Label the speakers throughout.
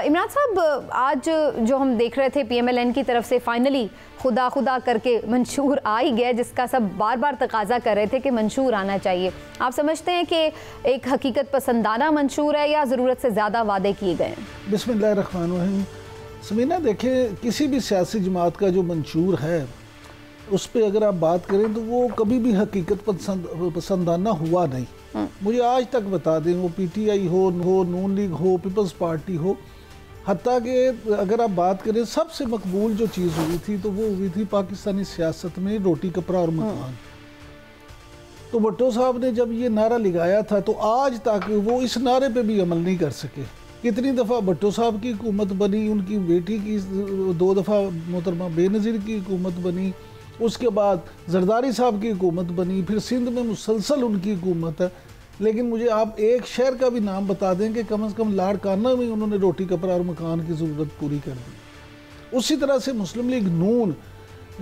Speaker 1: इमरान साहब, आज जो हम देख रहे थे PMLN की तरफ से फाइनली खुदा खुदा करके मंशूर आ ही गया, जिसका सब बार बार तकाजा कर रहे थे कि मंशूर आना चाहिए। आप समझते हैं कि एक हकीकत पसंदाना मंशूर है या ज़रूरत से ज़्यादा वादे किए गए हैं?
Speaker 2: बिस्मिल्लाहिर्रहमानिर्रहीम। समीना, देखें, किसी भी सियासी जमात का जो मंशूर है उस पर अगर आप बात करें तो वो कभी भी हकीकत पसंदाना हुआ नहीं। मुझे आज तक बता दें, वो PTI हो, नून लीग हो, पीपल्स पार्टी हो, हत्ता कि अगर आप बात करें सबसे मकबूल जो चीज़ हुई थी तो वो हुई थी पाकिस्तानी सियासत में रोटी कपड़ा और मकान। तो भुट्टो साहब ने जब ये नारा लगाया था तो आज तक वो इस नारे पे भी अमल नहीं कर सके। कितनी दफ़ा भुट्टो साहब की हुकूमत बनी, उनकी बेटी की 2 दफ़ा मोहतरमा बेनज़ीर की हुकूमत बनी, उसके बाद जरदारी साहब की हुकूमत बनी, फिर सिंध में मुसलसल उनकी हुकूमत है। लेकिन मुझे आप एक शहर का भी नाम बता दें कि कम से कम लाड़काना में उन्होंने रोटी कपड़ा और मकान की ज़रूरत पूरी कर दी। उसी तरह से मुस्लिम लीग नून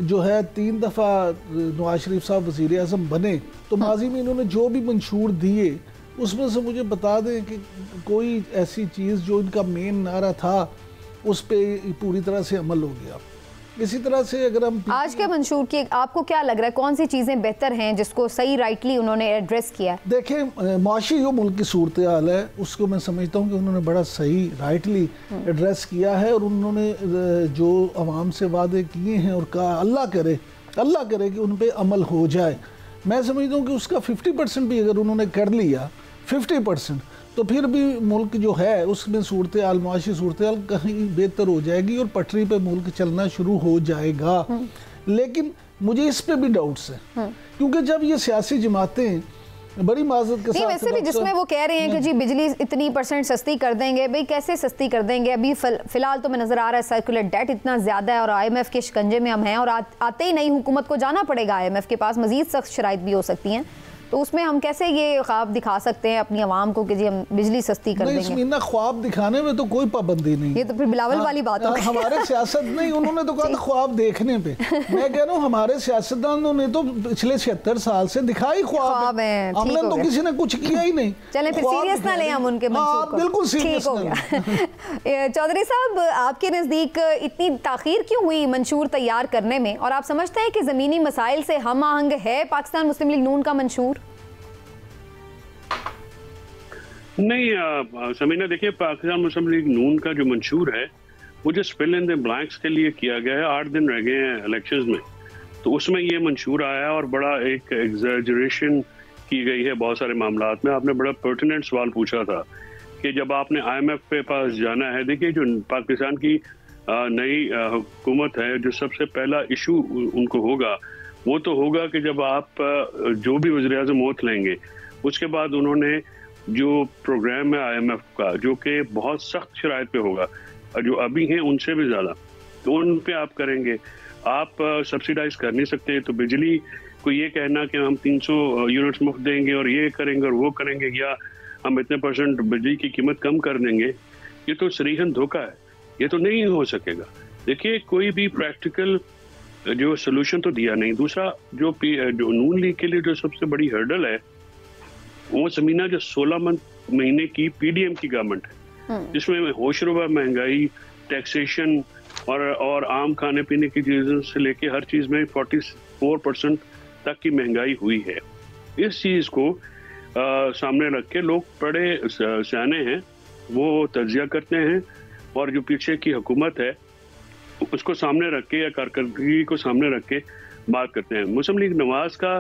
Speaker 2: जो है 3 दफ़ा नवाज शरीफ साहब वज़ीर आज़म बने, तो माजी में इन्होंने जो भी मंशूर दिए उसमें से मुझे बता दें कि कोई ऐसी चीज़ जो इनका मेन नारा था उस पर पूरी तरह से अमल हो गया। इसी तरह से अगर हम
Speaker 1: आज के मंशूर की आपको क्या लग रहा है, कौन सी चीज़ें बेहतर हैं जिसको सही राइटली उन्होंने एड्रेस किया?
Speaker 2: देखें, माशी जो मुल्क की सूरत हाल है उसको मैं समझता हूँ कि उन्होंने बड़ा सही राइटली एड्रेस किया है, और उन्होंने जो आवाम से वादे किए हैं और कहा अल्लाह करे कि उन पर अमल हो जाए, मैं समझता हूँ कि उसका 50% भी अगर उन्होंने कर लिया, 50%, तो फिर भी मुल्क जो है उसमें सूरत हाल, माशी सूरत हाल कहीं बेहतर हो जाएगी और पटरी पे मुल्क चलना शुरू हो जाएगा। लेकिन मुझे इस पे भी डाउट्स हैं, क्योंकि जब ये सियासी जमातें बड़ी माजरत के साथ
Speaker 1: वैसे भी जिसमें वो कह रहे हैं कि जी बिजली इतनी % सस्ती कर देंगे, भाई कैसे सस्ती कर देंगे? अभी फिलहाल तो मैं नजर आ रहा है सर्कुलर डेट इतना ज्यादा है और IMF के शिकंजे में हम हैं, और आते ही नई हुकूमत को जाना पड़ेगा IMF के पास, मजीद सख्त शराइत भी हो सकती हैं, तो उसमें हम कैसे ये ख्वाब दिखा सकते हैं अपनी आवाम को कि जी हम बिजली सस्ती कर देंगे?
Speaker 2: नहीं, ख्वाब दिखाने में तो कोई पाबंदी नहीं,
Speaker 1: ये तो फिर बिलावल वाली बात है।
Speaker 2: हमारे सियासत नहीं, उन्होंने तो कहा ख्वाब देखने पे। मैं कह रहा हूँ हमारे सियासतदानों ने तो पिछले 76 साल से दिखाई ख्वाब है, हमने तो किसी ने कुछ किया ही नहीं।
Speaker 1: चलें फिर सीरियस ना लें हम उनके मंशूर को।
Speaker 2: बिल्कुल सीरियस
Speaker 1: हो गया। चौधरी साहब, आपके नज़दीक इतनी ताखीर क्यों हुई मंशूर तैयार करने में, और आप समझते हैं कि ज़मीनी मसाइल से हम आहंग है पाकिस्तान मुस्लिम लीग नून का मंशूर?
Speaker 3: नहीं समीना, देखिए, पाकिस्तान मुस्लिम लीग नून का जो मंशूर है वो जो फिल इन द ब्लैंक्स के लिए किया गया है, 8 दिन रह गए हैं इलेक्शंस में, तो उसमें ये मंशूर आया और बड़ा एक एग्जैजरेशन की गई है बहुत सारे मामलात में। आपने बड़ा पर्टिनेंट सवाल पूछा था कि जब आपने IMF के पास जाना है, देखिए जो पाकिस्तान की नई हुकूमत है, जो सबसे पहला इशू उनको होगा वो तो होगा कि जब आप जो भी वज़ीर-ए-आज़म ओथ लेंगे, उसके बाद उन्होंने जो प्रोग्राम है IMF का, जो कि बहुत सख्त शराइत पे होगा, जो अभी हैं उनसे भी ज़्यादा, तो उन पे आप करेंगे। आप सब्सिडाइज कर नहीं सकते, तो बिजली को ये कहना कि हम 300 यूनिट्स मुफ्त देंगे और ये करेंगे और वो करेंगे, या हम इतने % बिजली की कीमत कम कर देंगे, ये तो सरीहन धोखा है, ये तो नहीं हो सकेगा। देखिए, कोई भी प्रैक्टिकल जो सोल्यूशन तो दिया नहीं। दूसरा, जो नून लीग के लिए जो सबसे बड़ी हर्डल है वो समीना जो 16 महीने की PDM की गवर्नमेंट है, जिसमें होशरुबा, महंगाई, टैक्सेशन और आम खाने पीने की चीज़ों से लेके हर चीज़ में 44% तक की महंगाई हुई है। इस चीज़ को सामने रख के लोग बड़े सियाने हैं, वो तज्जिया करते हैं, और जो पीछे की हुकूमत है उसको सामने रख के या कारकर्दगी को सामने रख के बात करते हैं। मुस्लिम लीग नवाज का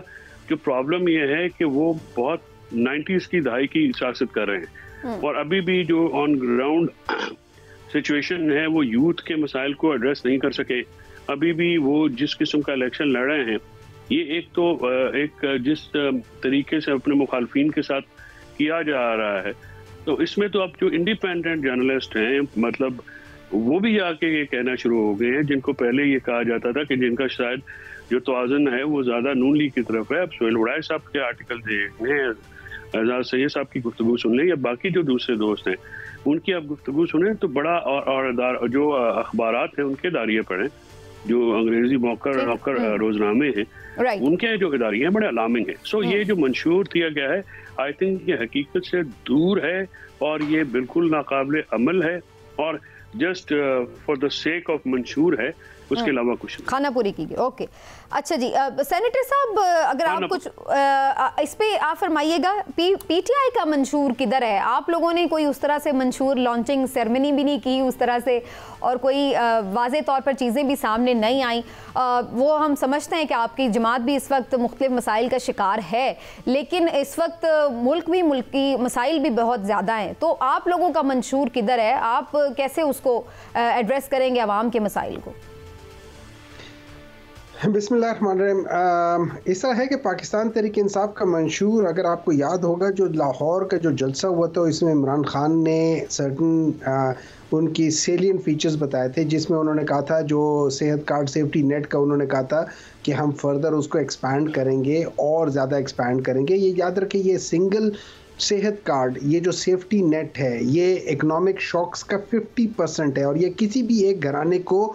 Speaker 3: जो प्रॉब्लम ये है कि वो बहुत 90s की दहाई की सियासत कर रहे हैं, और अभी भी जो ऑन ग्राउंड सिचुएशन है वो यूथ के मसाइल को एड्रेस नहीं कर सके। अभी भी वो जिस किस्म का इलेक्शन लड़ रहे हैं, ये एक जिस तरीके से अपने मुखालफिन के साथ किया जा रहा है, तो इसमें तो अब जो इंडिपेंडेंट जर्नलिस्ट हैं, मतलब वो भी आके ये कहना शुरू हो गए हैं, जिनको पहले ये कहा जाता था कि जिनका शायद जो तवाज़ुन है वो ज़्यादा नून लीग की तरफ है। अब सोहेल वड़ाई साहब के आर्टिकल देखें, एजाज सैयद साहब की गुफ्तगू सुन लें, या बाकी जो दूसरे दोस्त हैं उनकी आप गुफ्तगू सुने, तो बड़ा और जो अखबारात हैं उनके दारिये पढ़ें, जो अंग्रेजी मौकर रोजनामे हैं, उनके जो इदारे हैं बड़े अलार्मिंग हैं। सो ये जो मंशूर दिया गया है, आई थिंक ये हकीकत से दूर है और ये बिल्कुल नाकाबिले अमल है। और just for the sake of मंशूर है, उसके अलावा कुछ नहीं।
Speaker 1: खाना पूरी की गई। ओके, अच्छा जी, सेनेटर साहब अगर आप कुछ इस पे आप फरमाइएगा, पीटीआई का मंशूर किधर है? आप लोगों ने कोई उस तरह से मंशूर लॉन्चिंग सेरेमनी भी नहीं की उस तरह से, और कोई वाज़े तौर पर चीज़ें भी सामने नहीं आई। वो हम समझते हैं कि आपकी जमात भी इस वक्त मुख्तलिफ मसाइल का शिकार है, लेकिन इस वक्त मुल्की मसाइल भी बहुत ज़्यादा हैं, तो आप लोगों का मंशूर किधर है? आप कैसे उसको एड्रेस करेंगे अवाम के मसाइल को?
Speaker 4: बिस्मिल्लाहिर्रहमानिर्रहीम। ऐसा है कि पाकिस्तान तहरीक इंसाफ का मंशूर, अगर आपको याद होगा, जो लाहौर का जो जलसा हुआ था, इसमें इमरान खान ने सर्टन उनकी सेलियन फीचर्स बताए थे, जिसमें उन्होंने कहा था जो सेहत कार्ड सेफ्टी नेट का उन्होंने कहा था कि हम फर्दर उसको एक्सपैंड करेंगे और ज़्यादा एक्सपैंड करेंगे। ये याद रखें, ये सिंगल सेहत कार्ड, ये जो सेफ्टी नेट है, ये इकोनॉमिक शॉक्स का 50% है, और ये किसी भी एक घराने को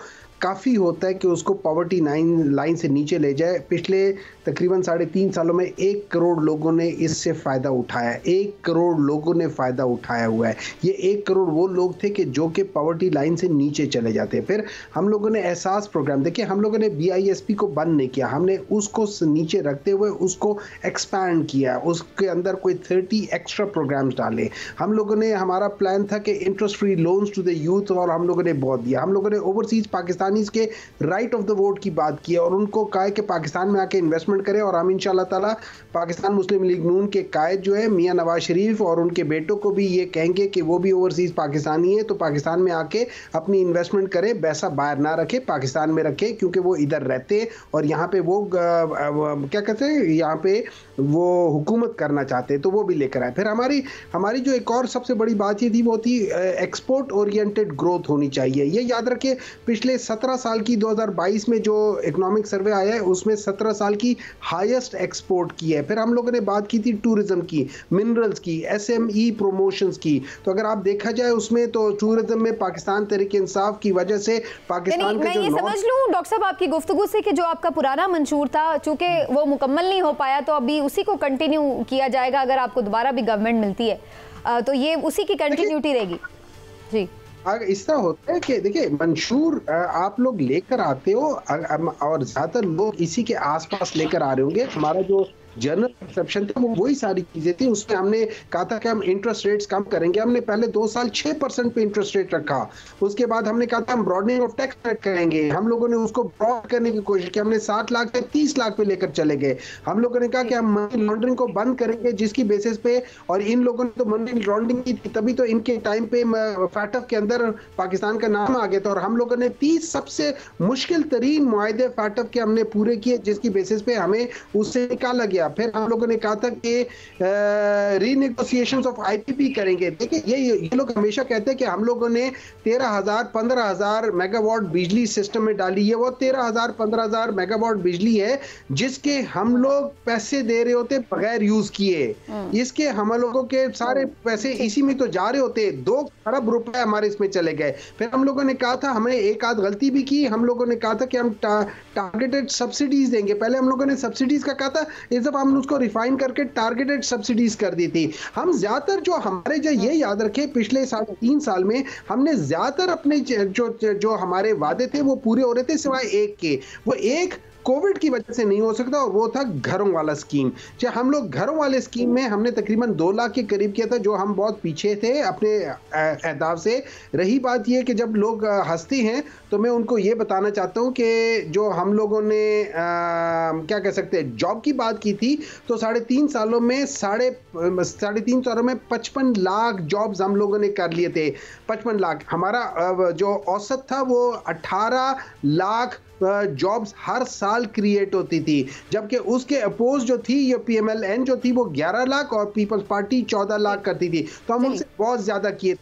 Speaker 4: काफ़ी होता है कि उसको पॉवर्टी लाइन से नीचे ले जाए। पिछले तकरीबन 3.5 सालों में 1 करोड़ लोगों ने इससे फ़ायदा उठाया, 1 करोड़ लोगों ने फ़ायदा उठाया हुआ है। ये 1 करोड़ वो लोग थे कि जो कि पॉवर्टी लाइन से नीचे चले जाते हैं। फिर हम लोगों ने एहसास प्रोग्राम, देखिए हम लोगों ने BISP को बंद नहीं किया, हमने उसको नीचे रखते हुए उसको एक्सपैंड किया, उसके अंदर कोई 30 एक्स्ट्रा प्रोग्राम्स डाले। हम लोगों ने, हमारा प्लान था कि interest free loans to the youth, और हम लोगों ने बहुत दिया। हम लोगों ने ओवरसीज पाकिस्तान के राइट ऑफ द वोट की बात की और उनको कहा कि पाकिस्तान में आके इन्वेस्टमेंट करें, और हम इंशाल्लाह ताला पाकिस्तान मुस्लिम लीग नून के कायद जो है मियां नवाज शरीफ और उनके बेटों को भी ये कहेंगे कि वो भी ओवरसीज पाकिस्तानी है, तो पाकिस्तान में आके अपनी इन्वेस्टमेंट करें, पैसा बाहर ना रखे, पाकिस्तान में रखे, क्योंकि वो इधर रहते और यहाँ पे वो क्या कहते हैं, यहाँ पे वो हुकूमत करना चाहते, तो वो भी लेकर आए। फिर हमारी जो एक और सबसे बड़ी बात ये थी, वो थी एक्सपोर्ट ओरिएंटेड ग्रोथ होनी चाहिए। ये याद रखिए, पिछले 17 साल की 2022 में जो इकोनॉमिक सर्वे आया है, उसमें 17 साल की हाईएस्ट एक्सपोर्ट की है। फिर हम लोगों ने बात की थी टूरिज्म की, मिनरल्स की, SME प्रमोशंस की। तो अगर आप देखा जाए उसमें, तो टूरिज्म में पाकिस्तान तहरीक इंसाफ की वजह से पाकिस्तान का जो,
Speaker 1: मैं ये समझ लूं डॉक्टर साहब आपकी गुफ्तगू से कि जो आपका पुराना मंशूर था, चूंकि वो मुकम्मल नहीं हो पाया, तो अभी उसी को कंटिन्यू किया जाएगा अगर आपको दोबारा भी गवर्नमेंट मिलती है, तो ये उसी की कंटिन्यूटी रहेगी जी।
Speaker 4: इस तरह होता है कि देखिए, मंशूर आप लोग लेकर आते हो और ज्यादातर लोग इसी के आसपास लेकर आ रहे होंगे। हमारा जो जनरल परसेप्शन था वो वही सारी चीजें थी। उसमें हमने कहा था कि हम इंटरेस्ट रेट्स कम करेंगे। हमने पहले 2 साल 6% पे इंटरेस्ट रेट रखा। उसके बाद हमने कहा था हम ब्रॉडनिंग ऑफ टैक्स रेट करेंगे। हम लोगों ने उसको ब्रॉड करने की कोशिश की। हमने 7 लाख से 30 लाख पे लेकर चले गए। हम लोगों ने कहा कि हम मनी लॉन्ड्रिंग को बंद करेंगे, जिसकी बेसिस पे, और इन लोगों ने तो मनी लॉन्ड्रिंग की थी, तभी तो इनके टाइम पे फैटफ के अंदर पाकिस्तान का नाम आ गया था। और हम लोगों ने 30 सबसे मुश्किल तरीन मुआहदे फैटफ के हमने पूरे किए, जिसकी बेसिस पे हमें उससे निकाला गया। फिर हम लोगों ने कहा था कि रीनेगोशिएशंस ऑफ IPP करेंगे। देखिए, ये लोग हमेशा कहते हैं कि हम लोगों ने 13,000 15,000 मेगावाट बिजली सिस्टम में डाली है। वो 13,000 15,000 मेगावाट बिजली है जिसके हम लोग पैसे दे रहे होते बगैर यूज किए। इसके हम लोगों के सारे पैसे इसी में तो जा रहे होते। 2 खरब रुपए हमारे इसमें चले गए। फिर हम लोगों ने कहा था, हमने एक आध गलती भी की, हम लोगों ने कहा था कि हम टारगेटेड सब्सिडीज देंगे। पहले हम लोगों ने सब्सिडीज का कहा था, इस दफा हमने उसको रिफाइन करके टारगेटेड सब्सिडीज कर दी थी। हम ज्यादातर जो हमारे, जो ये याद रखे, पिछले 3.5 साल में हमने ज्यादातर अपने जो हमारे वादे थे वो पूरे हो रहे थे, सिवाय एक के। वो एक कोविड की वजह से नहीं हो सकता, और वो था घरों वाला स्कीम। चाहे हम लोग घरों वाले स्कीम में हमने तकरीबन 2 लाख के करीब किया था, जो हम बहुत पीछे थे अपने अहदाफ से। रही बात ये कि जब लोग हंसते हैं तो मैं उनको ये बताना चाहता हूँ कि जो हम लोगों ने क्या कह सकते हैं, जॉब की बात की थी, तो 3.5 सालों में 3.5 सालों में 55 लाख जॉब्स हम लोगों ने कर लिए थे। 55 लाख। हमारा जो औसत था वो 18 लाख जॉब्स हर साल क्रिएट होती थी, जबकि उसके अपोज जो थी, ये PMLN जो थी, वो 11 लाख और पीपल्स पार्टी 14 लाख करती थी। तो हम उनसे बहुत ज्यादा किए।